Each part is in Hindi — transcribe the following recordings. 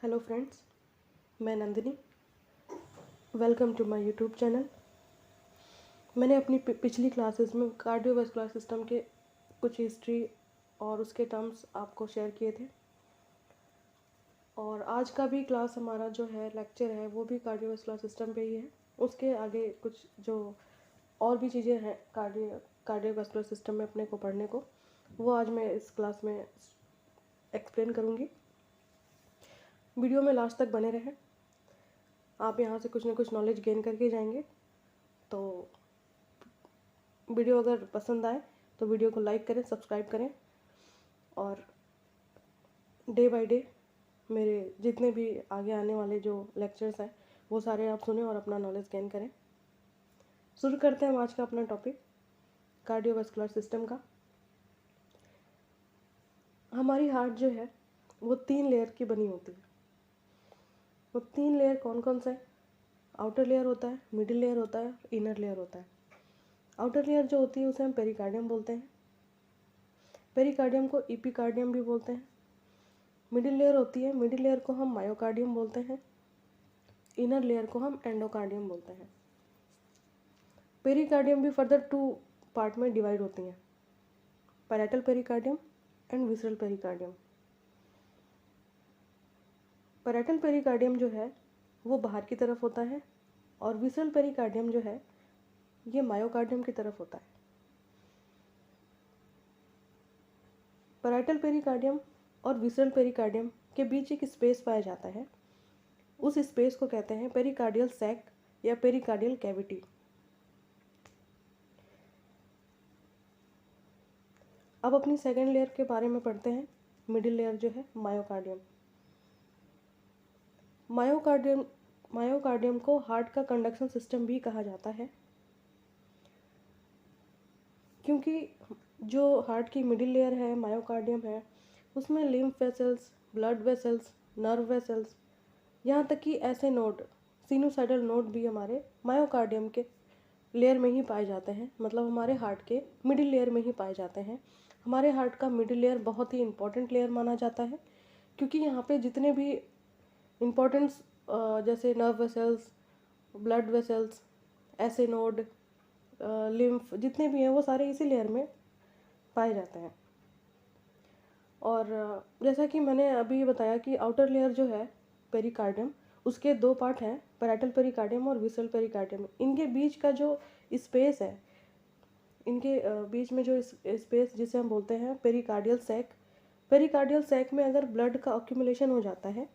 हेलो फ्रेंड्स, मैं Nandini. Welcome to my YouTube channel. मैंने अपनी पिछली क्लासेस में कार्डियोवास्कुलर सिस्टम के कुछ हिस्ट्री और उसके टर्म्स आपको शेयर किए थे, और आज का भी क्लास हमारा जो है लेक्चर है वो भी कार्डियोवास्कुलर सिस्टम पे ही है। उसके आगे कुछ जो और भी चीज़ें हैं कार्डियोवास्कुलर सिस्टम में अपने को पढ़ने को, वो आज मैं इस क्लास में एक्सप्लेन करूँगी। वीडियो में लास्ट तक बने रहें, आप यहाँ से कुछ ना कुछ नॉलेज गेन करके जाएंगे। तो वीडियो अगर पसंद आए तो वीडियो को लाइक करें, सब्सक्राइब करें, और डे बाय डे मेरे जितने भी आगे आने वाले जो लेक्चर्स हैं वो सारे आप सुने और अपना नॉलेज गेन करें। शुरू करते हैं आज का अपना टॉपिक, कार्डियोवास्कुलर सिस्टम का। हमारी हार्ट जो है वो 3 लेयर की बनी होती है। वो 3 लेयर कौन कौन सा है? आउटर लेयर होता है, मिडिल लेयर होता है, इनर लेयर होता है। आउटर लेयर जो होती है उसे हम पेरिकार्डियम बोलते हैं। पेरिकार्डियम को इपिकार्डियम भी बोलते हैं। मिडिल लेयर होती है, मिडिल लेयर को हम मायोकार्डियम बोलते हैं। इनर लेयर को हम एंडोकार्डियम बोलते हैं। पेरिकार्डियम भी फर्दर 2 पार्ट में डिवाइड होती हैं, parietal pericardium and visceral pericardium. Parietal pericardium जो है वो बाहर की तरफ होता है, और विसरल पेरिकार्डियम जो है ये मायोकार्डियम की तरफ होता है। पैरेटल पेरिकार्डियम और विसरल पेरिकार्डियम के बीच एक स्पेस पाया जाता है। उस स्पेस को कहते हैं पेरिकार्डियल सैक या पेरिकार्डियल कैविटी। अब अपनी सेकेंड लेयर के बारे में पढ़ते हैं। मिडिल लेयर जो है मायोकार्डियम। मायोकार्डियम को हार्ट का कंडक्शन सिस्टम भी कहा जाता है, क्योंकि जो हार्ट की मिडिल लेयर है, मायोकार्डियम है, उसमें lymph vessels, blood vessels, nerve vessels, यहाँ तक कि ऐसे नोड, सिनुसाइडल नोड भी हमारे मायोकार्डियम के लेयर में ही पाए जाते हैं। मतलब हमारे हार्ट के मिडिल लेयर में ही पाए जाते हैं। हमारे हार्ट का मिडिल लेयर बहुत ही इम्पोर्टेंट लेयर माना जाता है, क्योंकि यहाँ पे जितने भी इम्पोर्टेंस जैसे नर्व वेसल्स, ब्लड वेसल्स, ऐसे नोड, लिम्फ जितने भी हैं वो सारे इसी लेयर में पाए जाते हैं। और जैसा कि मैंने अभी बताया कि आउटर लेयर जो है पेरिकार्डियम, उसके 2 पार्ट हैं, पैरेटल पेरिकार्डियम और विसरल पेरिकार्डियम। इनके बीच का जो स्पेस है, इनके बीच में जो स्पेस जिसे हम बोलते हैं पेरिकार्डियल सैक, पेरिकार्डियल सैक में अगर ब्लड का अक्यूमुलेशन हो जाता है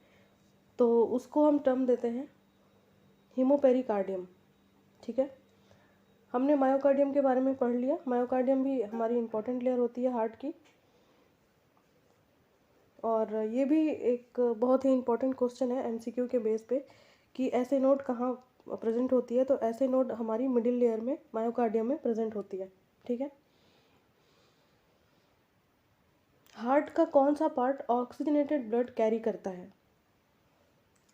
तो उसको हम टर्म देते हैं हीमोपेरिकार्डियम। ठीक है, हमने मायोकार्डियम के बारे में पढ़ लिया। मायोकार्डियम भी हमारी इंपॉर्टेंट लेयर होती है हार्ट की, और ये भी एक बहुत ही इंपॉर्टेंट क्वेश्चन है एमसीक्यू के बेस पे कि ऐसे नोड कहाँ प्रेजेंट होती है। तो ऐसे नोड हमारी मिडिल लेयर में मायोकार्डियम में प्रेजेंट होती है। ठीक है, हार्ट का कौन सा पार्ट ऑक्सीजनेटेड ब्लड कैरी करता है?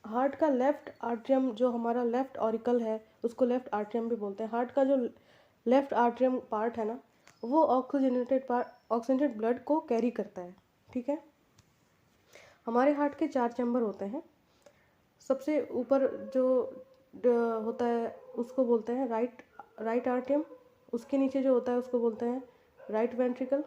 हार्ट का लेफ्ट आर्ट्रियम, जो हमारा लेफ्ट ऑरिकल है उसको लेफ्ट आर्ट्रियम भी बोलते हैं। हार्ट का जो लेफ्ट आर्ट्रियम पार्ट है ना, वो ऑक्सीजनेटेड ब्लड को कैरी करता है। ठीक है, हमारे हार्ट के 4 चैम्बर होते हैं। सबसे ऊपर जो होता है उसको बोलते हैं राइट आर्टियम। उसके नीचे जो होता है उसको बोलते हैं राइट वेंट्रिकल।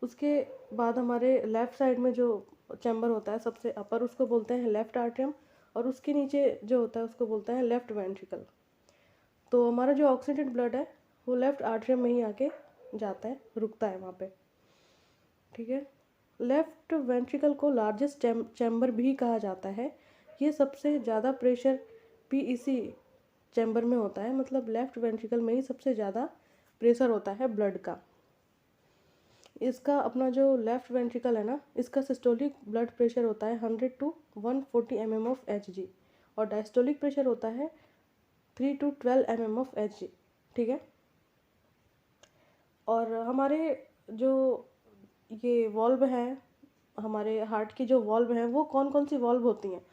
उसके बाद हमारे लेफ़्ट साइड में जो चैम्बर होता है सबसे अपर, उसको बोलते हैं लेफ़्ट आर्टियम, और उसके नीचे जो होता है उसको बोलते हैं लेफ़्ट वेंट्रिकल। तो हमारा जो ऑक्सीजनेटेड ब्लड है वो लेफ़्ट आर्टियम में ही आके जाता है, रुकता है वहाँ पे। ठीक है, लेफ़्ट वेंट्रिकल को लार्जेस्ट चैम्बर भी कहा जाता है। ये सबसे ज़्यादा प्रेशर भी इसी चैम्बर में होता है। मतलब लेफ़्ट वेंट्रिकल में ही सबसे ज़्यादा प्रेशर होता है ब्लड का। इसका अपना जो लेफ़्ट वेंट्रिकल है ना, इसका सिस्टोलिक ब्लड प्रेशर होता है 100 to 140 mm ऑफ Hg, और डायस्टोलिक प्रेशर होता है 3 to 12 mm ऑफ Hg। ठीक है, और हमारे जो ये वॉल्व हैं, हमारे हार्ट की जो वॉल्व हैं वो कौन कौन सी वॉल्व होती हैं?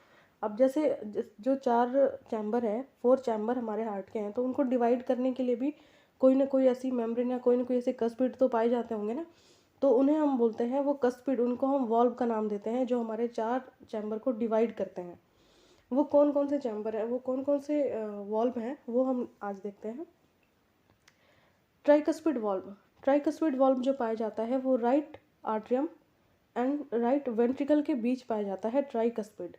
अब जैसे जो 4 चैम्बर है, 4 चैम्बर हमारे हार्ट के हैं, तो उनको डिवाइड करने के लिए भी कोई ना कोई ऐसी मेम्ब्रेन या कोई ना कोई ऐसे कस्पिड तो पाए जाते होंगे ना। तो उन्हें हम बोलते हैं वो कस्पिड, उनको हम वॉल्व का नाम देते हैं, जो हमारे 4 चैम्बर को डिवाइड करते हैं। वो कौन कौन से चैम्बर हैं, वो कौन कौन से वॉल्व हैं, वो हम आज देखते हैं। ट्राइकस्पिड वॉल्व, ट्राइकस्पिड वॉल्व जो पाया जाता है वो right atrium and right ventricle के बीच पाया जाता है, ट्राइकस्पिड।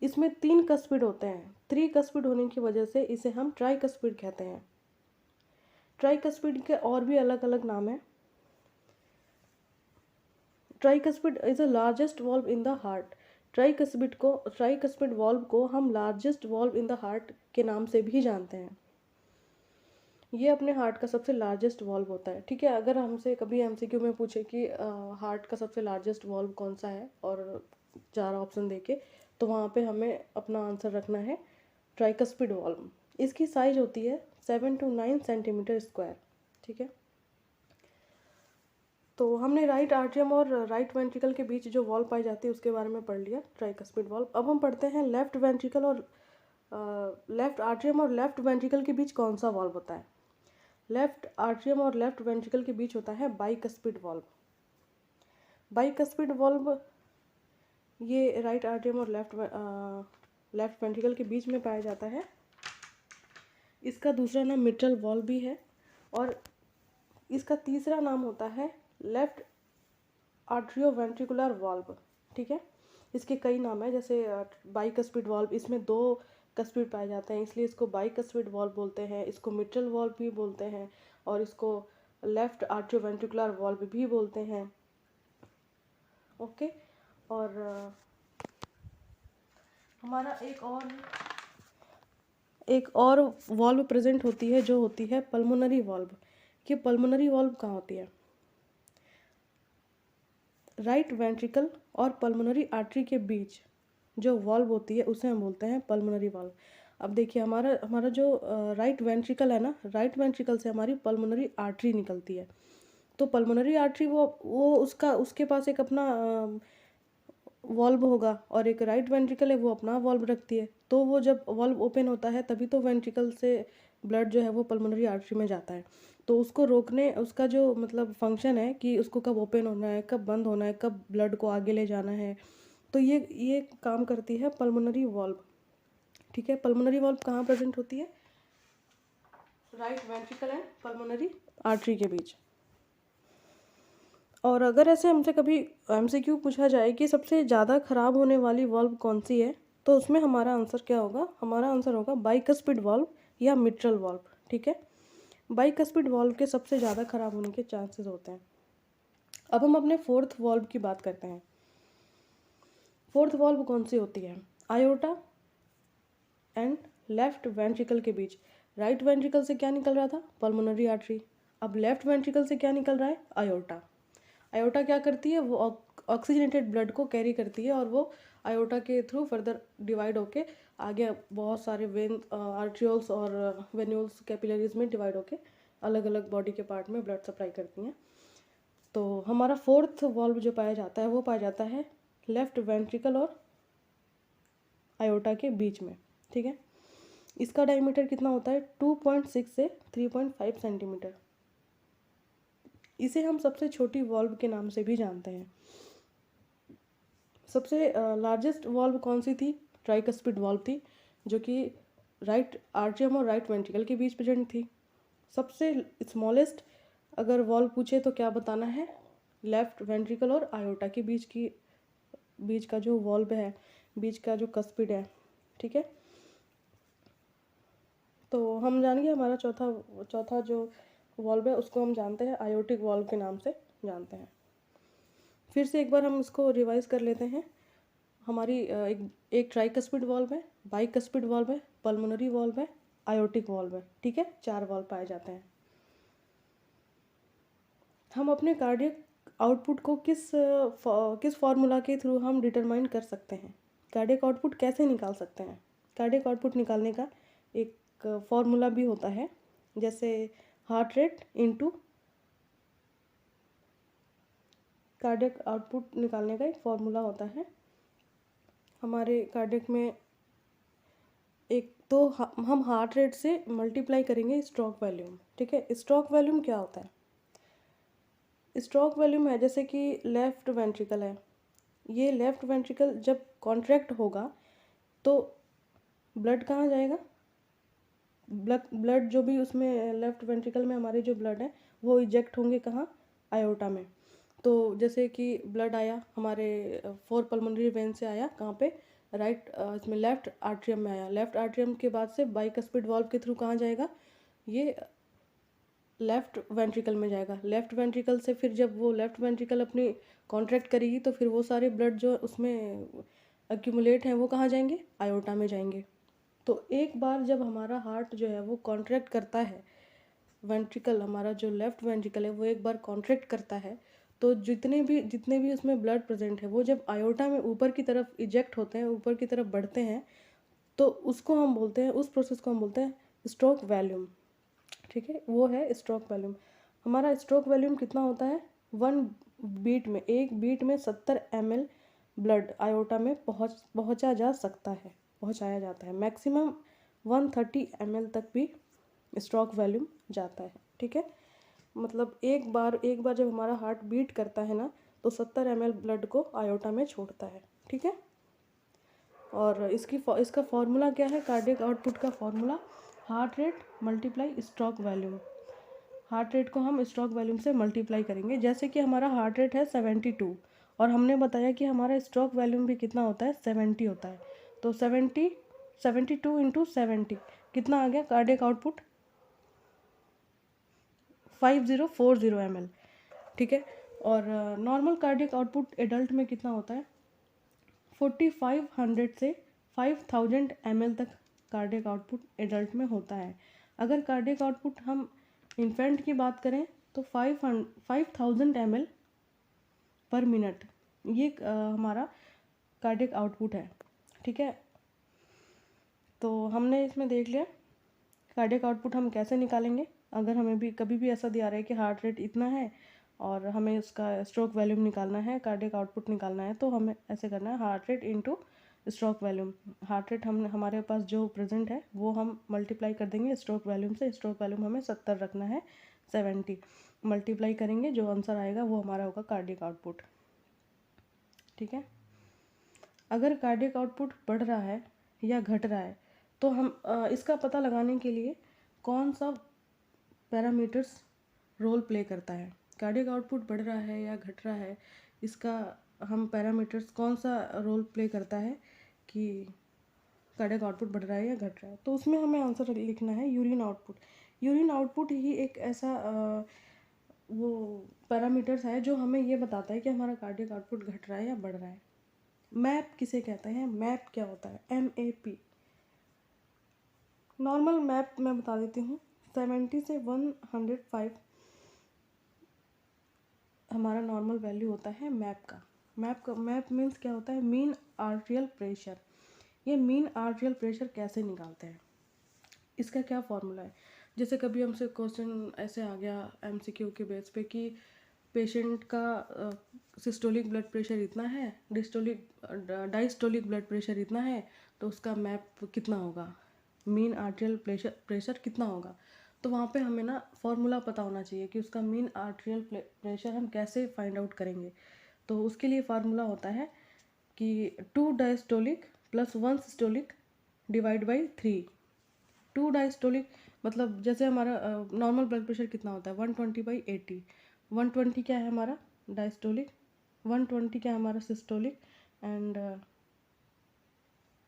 इसमें 3 कस्पिड होते हैं, 3 कस्पिड होने की वजह से इसे हम ट्राइकस्पिड कहते हैं। ट्राइकस्पिड के और भी अलग अलग नाम हैं। Tricuspid is the largest valve in the heart. Tricuspid valve को हम largest valve in the heart के नाम से भी जानते हैं। ये अपने हार्ट का सबसे लार्जेस्ट वॉल्व होता है, ठीक है। अगर हमसे कभी एमसीक्यू में पूछे कि हार्ट का सबसे लार्जेस्ट वॉल्व कौन सा है और 4 ऑप्शन देके, तो वहाँ पे हमें अपना आंसर रखना है ट्राइकस्पिड वॉल्व। इसकी साइज होती है 7 to 9 सेंटीमीटर स्क्वायर, ठीक है। तो हमने राइट आर्ट्रियम और राइट वेंट्रिकल के बीच जो वॉल्व पाई जाती है उसके बारे में पढ़ लिया, ट्राइकस्पिड वॉल्व। अब हम पढ़ते हैं लेफ्ट वेंट्रिकल और लेफ्ट आर्ट्रियम और लेफ्ट वेंट्रिकल के बीच कौन सा वॉल्व होता है। लेफ्ट आर्ट्रियम और लेफ्ट वेंट्रिकल के बीच होता है बाइकस्पिड वॉल्व। बाइकस्पिड वॉल्व ये राइट आर्ट्रियम और लेफ्ट वेंट्रिकल के बीच में पाया जाता है। इसका दूसरा नाम मिट्रल वॉल्व भी है और इसका तीसरा नाम होता है लेफ्ट आर्ट्रियोवेंट्रिकुलर वॉल्व, ठीक है। इसके कई नाम हैं, जैसे बाइकस्पिड वॉल्व, इसमें 2 कस्पिड पाए जाते हैं इसलिए इसको बाइकस्पिड वॉल्व बोलते हैं। इसको मिट्रल वॉल्व भी बोलते हैं और इसको लेफ्ट आर्ट्रियोवेंट्रिकुलर वॉल्व भी बोलते हैं, ओके। और हमारा एक और वॉल्व प्रेजेंट होती है जो होती है पल्मोनरी वॉल्व। कि पल्मोनरी वॉल्व कहाँ होती है, राइट वेंट्रिकल और पल्मोनरी आर्टरी के बीच जो वॉल्व होती है उसे हम बोलते हैं पल्मोनरी वॉल्व। अब देखिए हमारा जो राइट वेंट्रिकल है ना, राइट वेंट्रिकल से हमारी पल्मोनरी आर्टरी निकलती है। तो पल्मोनरी आर्टरी वो उसके पास एक अपना वॉल्व होगा और एक राइट वेंट्रिकल है वो अपना वॉल्व रखती है। तो वो जब वॉल्व ओपन होता है तभी तो वेंट्रिकल से ब्लड जो है वो पल्मोनरी आर्टरी में जाता है। तो उसको रोकने, उसका जो मतलब फंक्शन है कि उसको कब ओपन होना है, कब बंद होना है, कब ब्लड को आगे ले जाना है, तो ये काम करती है पल्मोनरी वॉल्व, ठीक है। पल्मोनरी वॉल्व कहाँ प्रेजेंट होती है, right ventricle and pulmonary artery के बीच। और अगर ऐसे हमसे कभी एमसीक्यू पूछा जाए कि सबसे ज़्यादा ख़राब होने वाली वॉल्व कौन सी है, तो उसमें हमारा आंसर क्या होगा, हमारा आंसर होगा बाइकस्पिड वॉल्व या मिट्रल वॉल्व, ठीक है। बाइकस्पिड वॉल्व के सबसे ज़्यादा ख़राब होने के चांसेस होते हैं। अब हम अपने फोर्थ वॉल्व की बात करते हैं। फोर्थ वॉल्व कौन सी होती है, आयोटा एंड लेफ्ट वेंट्रिकल के बीच। राइट वेंट्रिकल से क्या निकल रहा था, पल्मोनरी आर्टरी। अब लेफ्ट वेंट्रिकल से क्या निकल रहा है, आयोटा। आयोटा क्या करती है, वो ऑक्सीजनेटेड ब्लड को कैरी करती है और वो आयोटा के थ्रू फर्दर डिवाइड होके आगे बहुत सारे वेन आर्ट्रियोल्स और वेन्यूल्स कैपिलरीज में डिवाइड होके अलग अलग बॉडी के पार्ट में ब्लड सप्लाई करती हैं। तो हमारा फोर्थ वॉल्व जो पाया जाता है वो पाया जाता है लेफ्ट वेंट्रिकल और आयोटा के बीच में, ठीक है। इसका डायमीटर कितना होता है, 2.6 से 3.5 सेंटीमीटर। इसे हम सबसे छोटी वॉल्व के नाम से भी जानते हैं। सबसे लार्जेस्ट वॉल्व कौन सी थी, ट्राइकस्पिड वॉल्व थी, जो कि राइट आर्ट्रियम और राइट वेंट्रिकल के बीच प्रेजेंट थी। सबसे स्मॉलेस्ट अगर वॉल्व पूछे तो क्या बताना है, लेफ्ट वेंट्रिकल और आयोटा के बीच का जो वॉल्व है, बीच का जो कस्पिड है, ठीक है। तो हम जान गए हमारा चौथा जो वॉल्व है उसको हम जानते हैं आयोटिक वॉल्व के नाम से जानते हैं। फिर से एक बार हम इसको रिवाइज कर लेते हैं। हमारी एक ट्राइकस्पिड वॉल्व है, बाइकस्पिड वॉल्व है, पल्मोनरी वॉल्व है, आयोटिक वॉल्व है, ठीक है। 4 वॉल्व पाए जाते हैं। हम अपने कार्डियक आउटपुट को किस फार्मूला के थ्रू हम डिटरमाइन कर सकते हैं, कार्डियक आउटपुट कैसे निकाल सकते हैं। कार्डियक आउटपुट निकालने का एक फार्मूला भी होता है, जैसे heart rate into cardiac output निकालने का एक फार्मूला होता है हमारे कार्डियक में। एक तो हम हार्ट रेट से मल्टीप्लाई करेंगे स्ट्रोक वॉल्यूम, ठीक है। स्ट्रोक वॉल्यूम क्या होता है, स्ट्रोक वॉल्यूम है जैसे कि लेफ्ट वेंट्रिकल है, ये लेफ्ट वेंट्रिकल जब कॉन्ट्रैक्ट होगा तो ब्लड कहाँ जाएगा, ब्लड जो भी उसमें लेफ्ट वेंट्रिकल में हमारे जो ब्लड है वो इजेक्ट होंगे कहाँ, आयोटा में। तो जैसे कि ब्लड आया हमारे फोर पल्मोनरी वेन से आया कहाँ पे, राइट इसमें लेफ्ट आर्ट्रियम में आया, लेफ्ट आर्ट्रियम के बाद से बाइकस्पिड वाल्व के थ्रू कहाँ जाएगा, ये लेफ्ट वेंट्रिकल में जाएगा। लेफ्ट वेंट्रिकल से फिर जब वो लेफ्ट वेंट्रिकल अपनी कॉन्ट्रैक्ट करेगी तो फिर वो सारे ब्लड जो उसमें एक्यूमुलेट हैं वो कहाँ जाएंगे, आयोटा में जाएंगे। तो एक बार जब हमारा हार्ट जो है वो कॉन्ट्रैक्ट करता है, वेंट्रिकल हमारा जो लेफ्ट वेंट्रिकल है वो एक बार कॉन्ट्रैक्ट करता है, तो जितने भी उसमें ब्लड प्रेजेंट है वो जब आयोटा में ऊपर की तरफ इजेक्ट होते हैं, ऊपर की तरफ बढ़ते हैं, तो उसको हम बोलते हैं, उस प्रोसेस को हम बोलते हैं स्ट्रोक वॉल्यूम। ठीक है, वो है स्ट्रोक वॉल्यूम। हमारा स्ट्रोक वॉल्यूम कितना होता है, 1 बीट में, एक बीट में 70 ml ब्लड आयोटा में पहुंचा जा सकता है, पहुंचाया जाता है। मैक्सिमम 130 ml तक भी स्ट्रोक वॉल्यूम जाता है। ठीक है, मतलब एक बार जब हमारा हार्ट बीट करता है ना तो 70 ml ब्लड को आयोटा में छोड़ता है। ठीक है, और इसका फॉर्मूला क्या है, कार्डियक आउटपुट का formula heart rate multiply stroke volume. Heart rate को हम स्ट्रोक वॉल्यूम से मल्टीप्लाई करेंगे। जैसे कि हमारा हार्ट रेट है 72 और हमने बताया कि हमारा स्ट्रोक वॉल्यूम भी कितना होता है, 70 होता है। तो 72 इंटू 70 कितना आ गया, कार्डियक आउटपुट 5040 ml। ठीक है, और नॉर्मल कार्डियक आउटपुट एडल्ट में कितना होता है, 4500 से 5000 ml तक कार्डियक आउटपुट एडल्ट में होता है। अगर कार्डियक आउटपुट हम इन्फेंट की बात करें तो 5000 ml पर मिनट, ये हमारा कार्डियक आउटपुट है। ठीक है, तो हमने इसमें देख लिया कार्डियक आउटपुट हम कैसे निकालेंगे। अगर हमें भी कभी भी ऐसा दिया रहा है कि हार्ट रेट इतना है और हमें उसका स्ट्रोक वॉल्यूम निकालना है, कार्डियक आउटपुट निकालना है, तो हमें ऐसे करना है, heart rate into stroke volume. Heart rate हमारे पास जो प्रेजेंट है वो हम मल्टीप्लाई कर देंगे स्ट्रोक वॉल्यूम से। स्ट्रोक वॉल्यूम हमें 70 रखना है, 70 मल्टीप्लाई करेंगे, जो आंसर आएगा वो हमारा होगा कार्डियक आउटपुट। ठीक है, अगर कार्डियक आउटपुट बढ़ रहा है या घट रहा है तो हम इसका पता लगाने के लिए कौन सा पैरामीटर्स रोल प्ले करता है, कार्डियक आउटपुट बढ़ रहा है या घट रहा है, इसका हम पैरामीटर्स कौन सा रोल प्ले करता है कि कार्डियक आउटपुट बढ़ रहा है या घट रहा है। तो उसमें हमें आंसर लिखना है यूरिन आउटपुट। यूरिन आउटपुट ही एक ऐसा वो पैरामीटर्स है जो हमें ये बताता है कि हमारा कार्डियक आउटपुट घट रहा है या बढ़ रहा है। मैप किसे कहते हैं, मैप क्या होता है, MAP। नॉर्मल मैप मैं बता देती हूँ, 70 से 105 हमारा नॉर्मल वैल्यू होता है मैप का। मैप मीन्स क्या होता है, मीन आर्टियल प्रेशर। ये मीन आर्टियल प्रेशर कैसे निकालते हैं, इसका क्या फॉर्मूला है। जैसे कभी हमसे क्वेश्चन ऐसे आ गया MCQ के बेस पे कि पेशेंट का सिस्टोलिक ब्लड प्रेशर इतना है, डायस्टोलिक ब्लड प्रेशर इतना है, तो उसका मैप कितना होगा, मीन आर्टियल प्रेशर कितना होगा। तो वहाँ पे हमें ना फॉर्मूला पता होना चाहिए कि उसका मीन आर्टियल प्रेशर हम कैसे फाइंड आउट करेंगे। तो उसके लिए फार्मूला होता है कि 2 diastolic plus 1 systolic divide by 3। 2 diastolic मतलब जैसे हमारा नॉर्मल ब्लड प्रेशर कितना होता है, 120/80। 120 क्या है हमारा डायस्टोलिक, 120 क्या है हमारा सिस्टोलिक एंड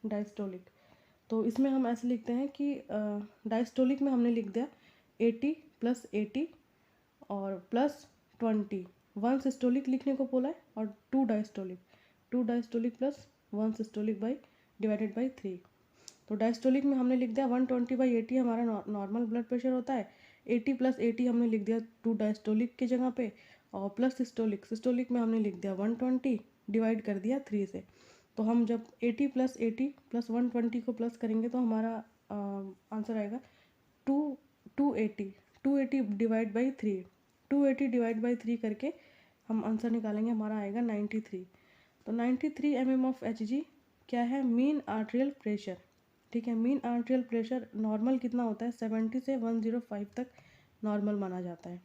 डायस्टोलिक। तो इसमें हम ऐसे लिखते हैं कि डायस्टोलिक में हमने लिख दिया 80 + 80 और +20। 1 सिस्टोलिक लिखने को बोला है और 2 diastolic plus 1 systolic divided by 3। तो डायस्टोलिक में हमने लिख दिया 120/80 हमारा नॉर्मल ब्लड प्रेशर होता है, 80 + 80 हमने लिख दिया 2 डायस्टोलिक की जगह पे, और प्लस सिस्टोलिक में हमने लिख दिया 120 डिवाइड कर दिया 3 से। तो हम जब 80 + 80 + 120 को प्लस करेंगे तो हमारा आंसर आएगा 280 डिवाइड बाई 3। 280 डिवाइड बाई 3 करके हम आंसर निकालेंगे, हमारा आएगा 93। तो 93 mm ऑफ Hg क्या है, मीन आर्टियल प्रेशर। ठीक है, मीन आर्टियल प्रेशर नॉर्मल कितना होता है, 70 से 105 तक नॉर्मल माना जाता है।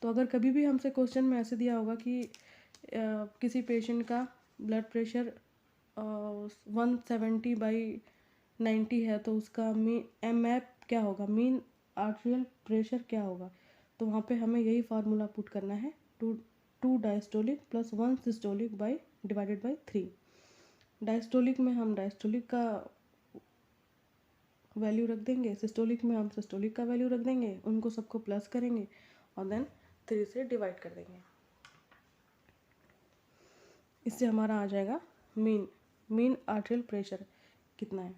तो अगर कभी भी हमसे क्वेश्चन में ऐसे दिया होगा कि किसी पेशेंट का ब्लड प्रेशर 170/90 है, तो उसका MAP क्या होगा, मीन आर्टेरियल प्रेशर क्या होगा, तो वहाँ पे हमें यही फार्मूला पुट करना है, 2 diastolic plus 1 systolic divided by 3। Diastolic में हम डायस्टोलिक का वैल्यू रख देंगे, सिस्टोलिक में हम सिस्टोलिक का वैल्यू रख देंगे, उनको सबको प्लस करेंगे और देन 3 से डिवाइड कर देंगे। इससे हमारा आ जाएगा मीन आर्टेरियल प्रेशर कितना है।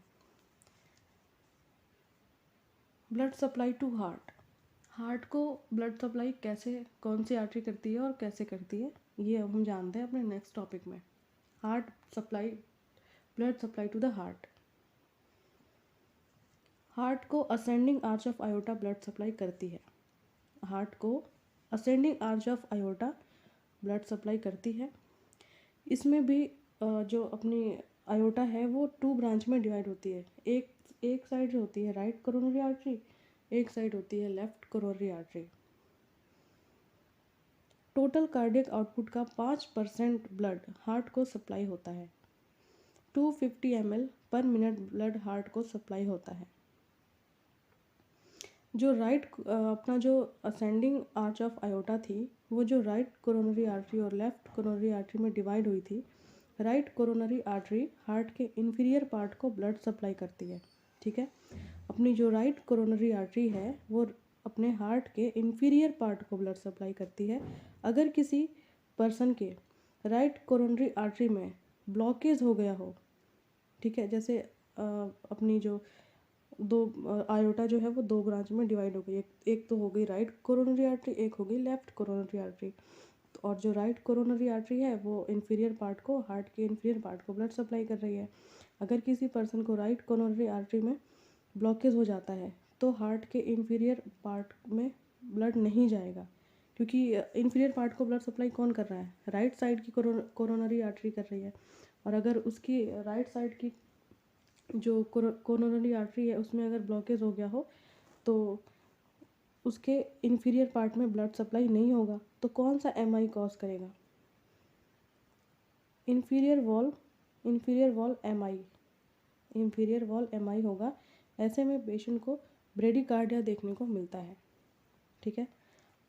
ब्लड सप्लाई टू हार्ट को ब्लड सप्लाई कैसे, कौन सी आर्टरी करती है और कैसे करती है, ये अब हम जानते हैं अपने नेक्स्ट टॉपिक में। Heart supply, blood supply to the heart को ascending arch of aorta blood supply करती है। हार्ट को ascending arch of aorta blood supply करती है। इसमें भी जो अपनी आयोटा है वो 2 ब्रांच में डिवाइड होती है। एक साइड जो होती है राइट कोरोनरी आर्टरी, एक साइड होती है left coronary artery. Total cardiac output का 5% ब्लड हार्ट को सप्लाई होता है। 250 ml पर मिनट ब्लड हार्ट को सप्लाई होता है। जो अपना जो असेंडिंग आर्च ऑफ आयोटा थी, वो जो राइट कोरोनरी आर्टरी और लेफ्ट कोरोनरी आर्टरी में डिवाइड हुई थी, राइट कोरोनरी आर्टरी हार्ट के इंफीरियर पार्ट को ब्लड सप्लाई करती है। ठीक है, अपनी जो राइट कोरोनरी आर्टरी है वो अपने हार्ट के इंफीरियर पार्ट को ब्लड सप्लाई करती है। अगर किसी पर्सन के राइट कोरोनरी आर्टरी में ब्लॉकेज हो गया हो, ठीक है, जैसे अपनी जो आयोटा जो है वो 2 ब्रांच में डिवाइड हो गई, एक तो हो गई राइट कोरोनरी आर्टरी, एक हो गई लेफ्ट कोरोनरी आर्टरी। और जो राइट कोरोनरी आर्टरी है वो इंफीरियर पार्ट को, हार्ट के इंफीरियर पार्ट को ब्लड सप्लाई कर रही है। अगर किसी पर्सन को राइट कोरोनरी आर्टरी में ब्लॉकेज हो जाता है तो हार्ट के इंफीरियर पार्ट में ब्लड नहीं जाएगा, क्योंकि इंफीरियर पार्ट को ब्लड सप्लाई कौन कर रहा है, राइट साइड की कोरोनरी आर्टरी कर रही है। और अगर उसकी राइट साइड की जो कोरोनरी आर्टरी है उसमें अगर ब्लॉकेज हो गया हो तो उसके इंफीरियर पार्ट में ब्लड सप्लाई नहीं होगा, तो कौन सा MI कॉज करेगा, इंफीरियर वॉल MI होगा। ऐसे में पेशेंट को ब्रेडिकार्डिया देखने को मिलता है। ठीक है,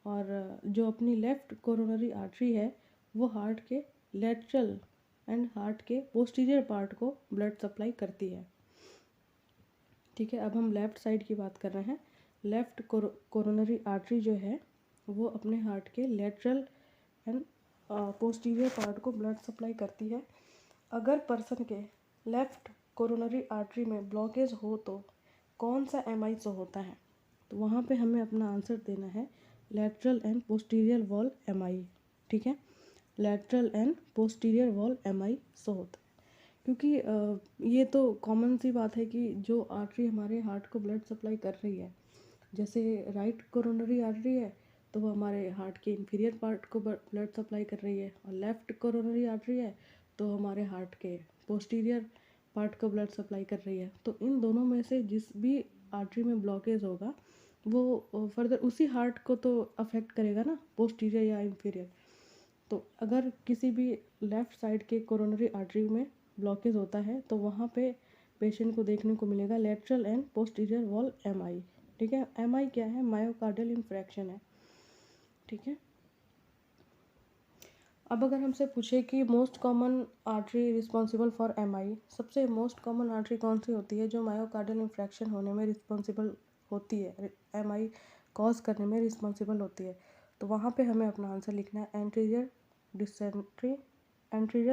और जो अपनी लेफ्ट कोरोनरी आर्टरी है वो हार्ट के लेटरल एंड हार्ट के पोस्टीरियर पार्ट को ब्लड सप्लाई करती है। ठीक है, अब हम लेफ़्ट साइड की बात कर रहे हैं। लेफ़्ट कोरोनरी आर्टरी जो है वो अपने हार्ट के लेटरल एंड पोस्टीरियर पार्ट को ब्लड सप्लाई करती है। अगर पर्सन के लेफ़्ट कोरोनरी आर्टरी में ब्लॉकेज हो तो कौन सा MI शो होता है, तो वहाँ पे हमें अपना आंसर देना है lateral and posterior wall MI। ठीक है, lateral and posterior wall MI show होता है, क्योंकि ये तो कॉमन सी बात है कि जो आर्टरी हमारे हार्ट को ब्लड सप्लाई कर रही है, जैसे राइट कोरोनरी आर्टरी है तो वो हमारे हार्ट के इंफीरियर पार्ट को ब्लड सप्लाई कर रही है, और लेफ़्ट कोरोनरी आर्टरी है तो हमारे हार्ट के पोस्टीरियर पार्ट को ब्लड सप्लाई कर रही है। तो इन दोनों में से जिस भी आर्टरी में ब्लॉकेज होगा वो फर्दर उसी हार्ट को तो अफेक्ट करेगा ना, पोस्टीरियर या इंफीरियर। तो अगर किसी भी लेफ़्ट साइड के कोरोनरी आर्टरी में ब्लॉकेज होता है तो वहाँ पे पेशेंट को देखने को मिलेगा lateral and posterior wall MI। ठीक है, MI क्या है, मायोकार्डियल इन्फ्रैक्शन है। ठीक है, अब अगर हमसे पूछे कि most common artery responsible for MI, सबसे मोस्ट कॉमन आर्टरी कौन सी होती है जो मायोकार्डियल इन्फ्रैक्शन होने में रिस्पॉन्सिबल होती है, MI कॉज करने में रिस्पॉन्सिबल होती है, तो वहाँ पे हमें अपना आंसर लिखना है एंटीरियर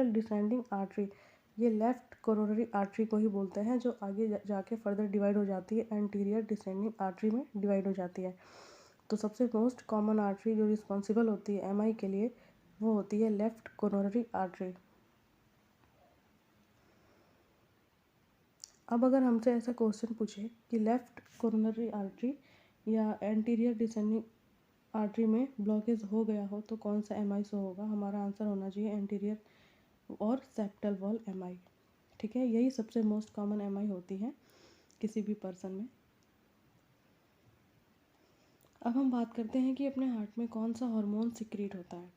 डिसेंडिंग आर्टरी। ये लेफ़्ट कोरोनरी आर्टरी को ही बोलते हैं, जो आगे जाके फर्दर डिवाइड हो जाती है, एंटीरियर डिसेंडिंग आर्टरी में डिवाइड हो जाती है। तो सबसे मोस्ट कॉमन आर्टरी जो रिस्पॉन्सिबल होती है MI के लिए वो होती है लेफ़्ट कोरोनरी आर्टरी। अब अगर हमसे ऐसा क्वेश्चन पूछे कि लेफ़्ट कोरोनरी आर्टरी या एंटीरियर डिसेंडिंग आर्टरी में ब्लॉकेज हो गया हो तो कौन सा MI शो होगा, हमारा आंसर होना चाहिए एंटीरियर और सेप्टल वॉल MI। ठीक है, यही सबसे मोस्ट कॉमन MI होती है किसी भी पर्सन में। अब हम बात करते हैं कि अपने हार्ट में कौन सा हार्मोन सिक्रीट होता है।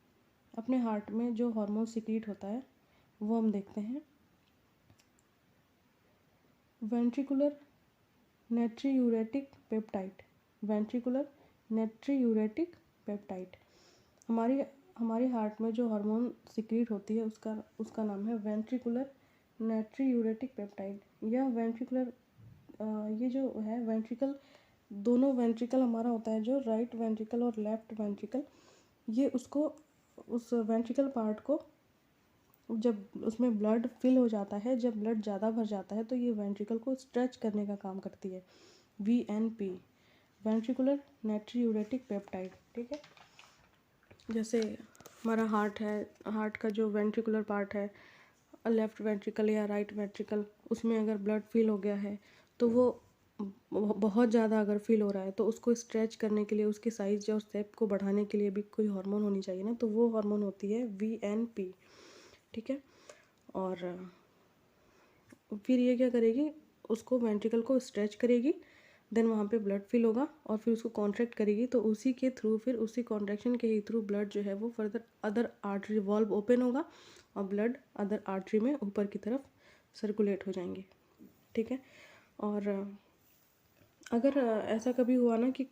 अपने हार्ट में जो हार्मोन सिक्रीट होता है वो हम देखते हैं। Ventricular natriuretic peptide. Ventricular natriuretic peptide. हमारी हमारे हार्ट में जो हार्मोन सिक्रीट होती है उसका नाम है वेंट्रिकुलर नेट्रीयूरेटिक पेप्टाइड। यह वेंट्रिकुलर ये जो है वेंट्रिकल, दोनों वेंट्रिकल हमारा होता है जो राइट वेंट्रिकल और लेफ्ट वेंट्रिकल, ये उसको उस वेंट्रिकल पार्ट को जब उसमें ब्लड फिल हो जाता है, जब ब्लड ज़्यादा भर जाता है तो ये वेंट्रिकल को स्ट्रेच करने का काम करती है। VNP, ventricular natriuretic peptide. ठीक है, जैसे हमारा हार्ट है, हार्ट का जो वेंट्रिकुलर पार्ट है, लेफ्ट वेंट्रिकल या राइट वेंट्रिकल, उसमें अगर ब्लड फिल हो गया है तो वो बहुत ज़्यादा अगर फील हो रहा है तो उसको स्ट्रेच करने के लिए, उसकी साइज़ और शेप को बढ़ाने के लिए भी कोई हार्मोन होनी चाहिए ना, तो वो हार्मोन होती है VNP। ठीक है, और फिर ये क्या करेगी, उसको वेंट्रिकल को स्ट्रेच करेगी, देन वहाँ पे ब्लड फिल होगा और फिर उसको कॉन्ट्रैक्ट करेगी, तो उसी के थ्रू, फिर उसी कॉन्ट्रैक्शन के ही थ्रू ब्लड जो है वो further other artery valve open होगा और ब्लड अदर आर्टरी में ऊपर की तरफ सर्कुलेट हो जाएंगे। ठीक है, और अगर ऐसा कभी हुआ ना कि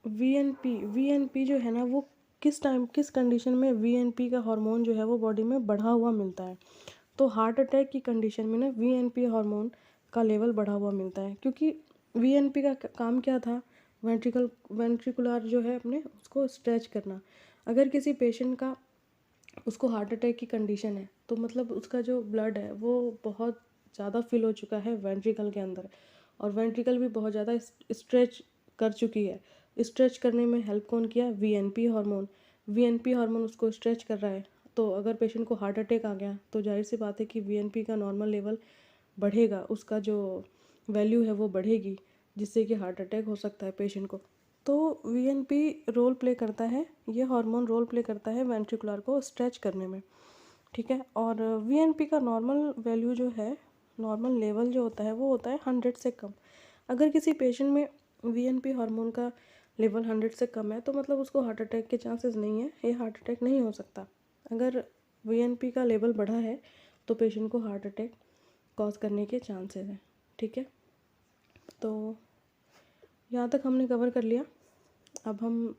वीएनपी जो है ना वो किस टाइम, किस कंडीशन में वीएनपी का हार्मोन जो है वो बॉडी में बढ़ा हुआ मिलता है, तो हार्ट अटैक की कंडीशन में ना वीएनपी हार्मोन का लेवल बढ़ा हुआ मिलता है। क्योंकि वीएनपी का काम क्या था, वेंट्रिकुलर जो है अपने उसको स्ट्रेच करना। अगर किसी पेशेंट का, उसको हार्ट अटैक की कंडीशन है तो मतलब उसका जो ब्लड है वो बहुत ज़्यादा फिल हो चुका है वेंट्रिकल के अंदर, और वेंट्रिकल भी बहुत ज़्यादा स्ट्रेच कर चुकी है। स्ट्रेच करने में हेल्प कौन किया, वीएनपी हार्मोन। वीएनपी हार्मोन उसको स्ट्रेच कर रहा है, तो अगर पेशेंट को हार्ट अटैक आ गया तो जाहिर सी बात है कि वीएनपी का नॉर्मल लेवल बढ़ेगा, उसका जो वैल्यू है वो बढ़ेगी, जिससे कि हार्ट अटैक हो सकता है पेशेंट को। तो वीएनपी रोल प्ले करता है, ये हार्मोन रोल प्ले करता है वेंट्रिकुलर को स्ट्रेच करने में। ठीक है, और वीएनपी का नॉर्मल वैल्यू जो है, नॉर्मल लेवल जो होता है वो होता है 100 से कम। अगर किसी पेशेंट में वीएनपी हार्मोन का लेवल 100 से कम है तो मतलब उसको हार्ट अटैक के चांसेस नहीं है, ये हार्ट अटैक नहीं हो सकता। अगर वीएनपी का लेवल बढ़ा है तो पेशेंट को हार्ट अटैक कॉज करने के चांसेस हैं। ठीक है, तो यहाँ तक हमने कवर कर लिया। अब हम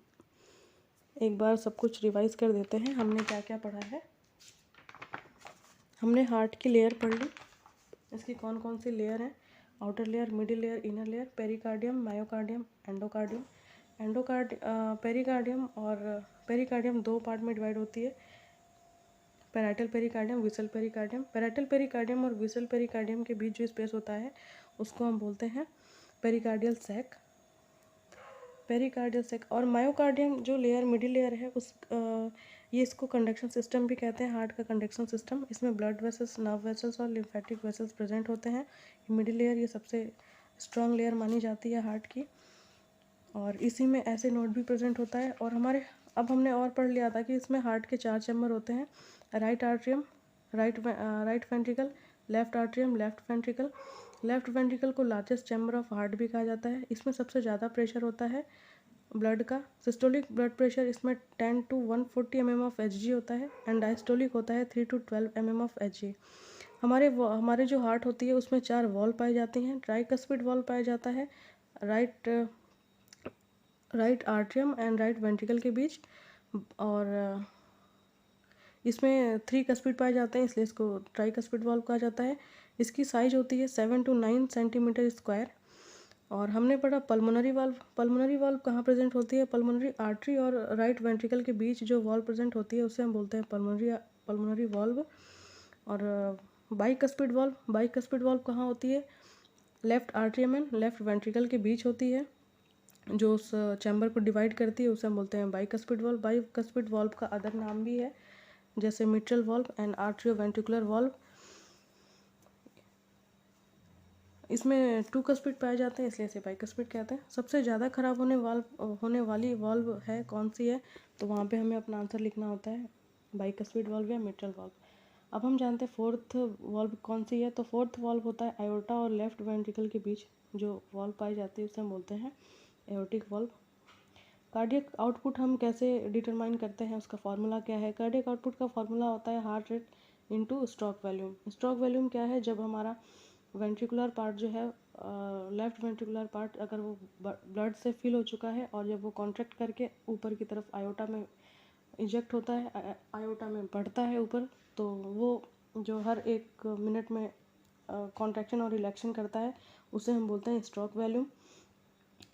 एक बार सब कुछ रिवाइज कर देते हैं, हमने क्या क्या पढ़ा है। हमने हार्ट की लेयर पढ़ ली, इसकी कौन कौन सी लेयर हैं, outer layer, middle layer, inner layer, pericardium, myocardium, endocardium. Pericardium और पेरिकार्डियम दो पार्ट में डिवाइड होती है, parietal pericardium, whistle pericardium. Parietal pericardium और विसल पेरिकार्डियम के बीच जो स्पेस होता है उसको हम बोलते हैं पेरिकार्डियल सैक, पेरिकार्डियल सैक। और मायोकार्डियम जो लेयर, मिडिल लेयर है, ये इसको कंडक्शन सिस्टम भी कहते हैं, हार्ट का कंडक्शन सिस्टम। इसमें ब्लड वेसल्स, नर्व वेसल्स और लिम्फेटिक वेसल्स प्रेजेंट होते हैं। मिडिल लेयर ये सबसे स्ट्रॉन्ग लेयर मानी जाती है हार्ट की, और इसी में ऐसे नोड भी प्रेजेंट होता है। और हमारे, अब हमने और पढ़ लिया था कि इसमें हार्ट के 4 चैम्बर होते हैं, right atrium, right ventricle, left atrium, left ventricle. Left ventricle को लार्जेस्ट चैम्बर ऑफ हार्ट भी कहा जाता है। इसमें सबसे ज़्यादा प्रेशर होता है ब्लड का। सिस्टोलिक ब्लड प्रेशर इसमें 10 to 140 mm ऑफ Hg होता है, एंड डायस्टोलिक होता है 3 to 12 mm ऑफ Hg। हमारे जो हार्ट होती है उसमें 4 वॉल्व पाई जाती हैं। ट्राइकस्पिड वॉल्व पाया जाता है right atrium and right ventricle के बीच, और इसमें 3 कस्पिड पाए जाते हैं, इसलिए इसको ट्राइकस्पिड वॉल्व कहा जाता है। इसकी साइज होती है 7 to 9 सेंटीमीटर स्क्वायर। और हमने पढ़ा पल्मोनरी वाल्व। पल्मोनरी वाल्व कहाँ प्रेजेंट होती है, पल्मोनरी आर्टरी और राइट वेंट्रिकल के बीच जो वाल्व प्रेजेंट होती है उसे हम बोलते हैं पल्मोनरी वाल्व। और बाइकस्पिड वाल्व कहाँ होती है, left atrium and left ventricle के बीच होती है, जो उस चैम्बर को डिवाइड करती है उसे हम बोलते हैं बाइकस्पिड वाल्व। बाइकस्पिड वाल्व का अदर नाम भी है, जैसे mitral valve and atrio ventricular valve. इसमें 2 कस्पिड पाए जाते हैं, इसलिए इसे बाइकस्पिड कहते हैं। सबसे ज़्यादा खराब होने वाली वाल्व है कौन सी है, तो वहाँ पे हमें अपना आंसर लिखना होता है बाइकस्पिड वाल्व या मिट्रल वाल्व। अब हम जानते हैं फोर्थ वॉल्व कौन सी है। तो फोर्थ वॉल्व होता है आयोटा और लेफ्ट वेंट्रिकल के बीच जो वॉल्व पाई जाती है उसे हम बोलते हैं एओर्टिक वॉल्व। कार्डियक आउटपुट हम कैसे डिटरमाइन करते हैं, उसका फार्मूला क्या है? कार्डियक आउटपुट का फार्मूला होता है heart rate into stroke volume. Stroke volume क्या है? जब हमारा वेंट्रिकुलर पार्ट जो है, लेफ्ट वेंट्रिकुलर पार्ट अगर वो ब्लड से फिल हो चुका है और जब वो कॉन्ट्रैक्ट करके ऊपर की तरफ आयोटा में इजेक्ट होता है, आयोटा में बढ़ता है ऊपर, तो वो जो हर एक मिनट में कॉन्ट्रैक्शन और रिलैक्शन करता है उसे हम बोलते हैं स्ट्रोक वॉल्यूम।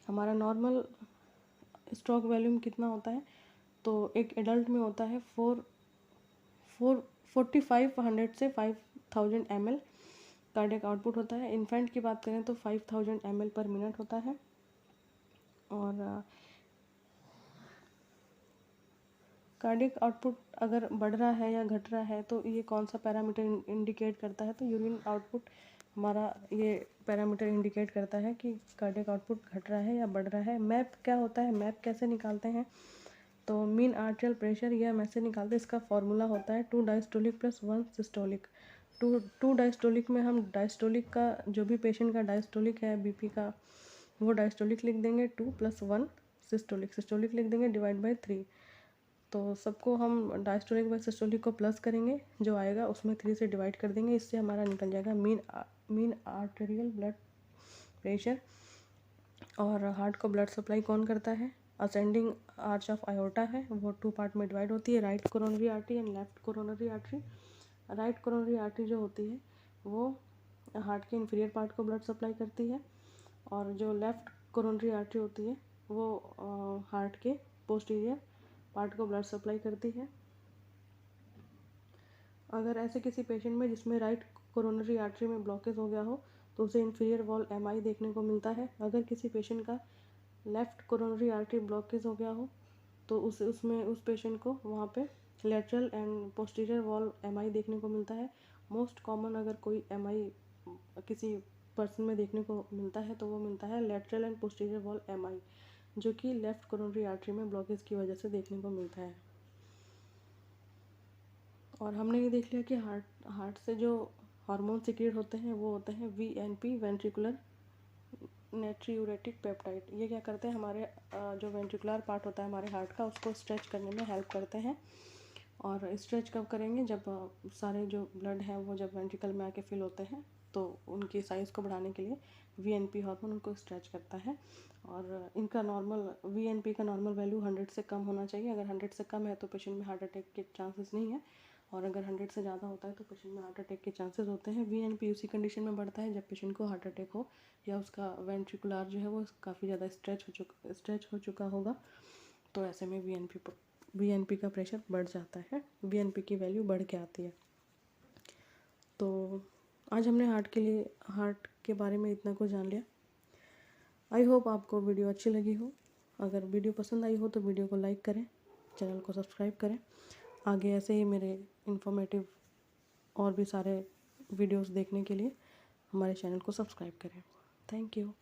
हमारा नॉर्मल स्ट्रोक वॉल्यूम कितना होता है? तो एक एडल्ट में होता है 4500 से 5000 ml कार्डियक आउटपुट होता है। इन्फेंट की बात करें तो 5000 ml पर मिनट होता है। और कार्डियक आउटपुट अगर बढ़ रहा है या घट रहा है तो ये कौन सा पैरामीटर इंडिकेट करता है? तो यूरिन आउटपुट हमारा ये पैरामीटर इंडिकेट करता है कि कार्डियक आउटपुट घट रहा है या बढ़ रहा है। मैप क्या होता है? मैप कैसे निकालते हैं? तो मीन आर्टियल प्रेशर यह हम ऐसे निकालते हैं, इसका फॉर्मूला होता है 2 diastolic plus 1 systolic. Two diastolic में हम डायस्टोलिक का जो भी पेशेंट का डायस्टोलिक है बीपी का वो डायस्टोलिक लिख देंगे 2 + 1 सिस्टोलिक लिख देंगे डिवाइड बाई 3। तो सबको हम डायस्टोलिक बाई सिस्टोलिक को प्लस करेंगे, जो आएगा उसमें 3 से डिवाइड कर देंगे, इससे हमारा निकल जाएगा मीन आर्टेरियल ब्लड प्रेशर। और हार्ट को ब्लड सप्लाई कौन करता है? असेंडिंग आर्च ऑफ आयोटा है, वो 2 पार्ट में डिवाइड होती है, right coronary artery and left coronary artery. Right coronary artery जो होती है वो हार्ट के इन्फीरियर पार्ट को ब्लड सप्लाई करती है, और जो लेफ्ट कोरोनरी आर्टरी होती है वो हार्ट के पोस्टीरियर पार्ट को ब्लड सप्लाई करती है। अगर ऐसे किसी पेशेंट में जिसमें राइट कोरोनरी आर्टरी में ब्लॉकेज हो गया हो तो उसे इन्फीरियर वॉल एमआई देखने को मिलता है। अगर किसी पेशेंट का लेफ्ट कोरोनरी आर्टरी ब्लॉकेज हो गया हो तो उस पेशेंट को वहाँ पे lateral and posterior wall MI देखने को मिलता है। मोस्ट कॉमन अगर कोई एमआई किसी पर्सन में देखने को मिलता है तो वो मिलता है lateral and posterior wall MI, जो कि लेफ्ट कोरोनरी आर्टरी में ब्लॉकेज की वजह से देखने को मिलता है। और हमने ये देख लिया कि हार्ट से जो हार्मोन सिक्रेट होते हैं वो होते हैं वीएनपी, वेंट्रिकुलर नेट्रियूरेटिक पेप्टाइड। ये क्या करते हैं? हमारे जो वेंट्रिकुलर पार्ट होता है हमारे हार्ट का उसको स्ट्रेच करने में हेल्प करते हैं। और स्ट्रेच कब करेंगे? जब सारे जो ब्लड है वो जब वेंट्रिकल में आके फिल होते हैं तो उनकी साइज़ को बढ़ाने के लिए वीएनपी हार्मोन उनको स्ट्रेच करता है। और इनका नॉर्मल वीएनपी का नॉर्मल वैल्यू 100 से कम होना चाहिए। अगर 100 से कम है तो पेशेंट में हार्ट अटैक के चांसेस नहीं है, और अगर 100 से ज़्यादा होता है तो पेशेंट में हार्ट अटैक के चांसेस होते हैं। वीएनपी उसी कंडीशन में बढ़ता है जब पेशेंट को हार्ट अटैक हो या उसका वेंट्रिकुलर जो है वो काफ़ी ज़्यादा स्ट्रेच हो चुका होगा, तो ऐसे में वीएनपी का प्रेशर बढ़ जाता है, वीएनपी की वैल्यू बढ़ के आती है। तो आज हमने हार्ट के बारे में इतना कुछ जान लिया। आई होप आपको वीडियो अच्छी लगी हो। अगर वीडियो पसंद आई हो तो वीडियो को लाइक करें, चैनल को सब्सक्राइब करें। आगे ऐसे ही मेरे इन्फॉर्मेटिव और भी सारे वीडियोस देखने के लिए हमारे चैनल को सब्सक्राइब करें। Thank you.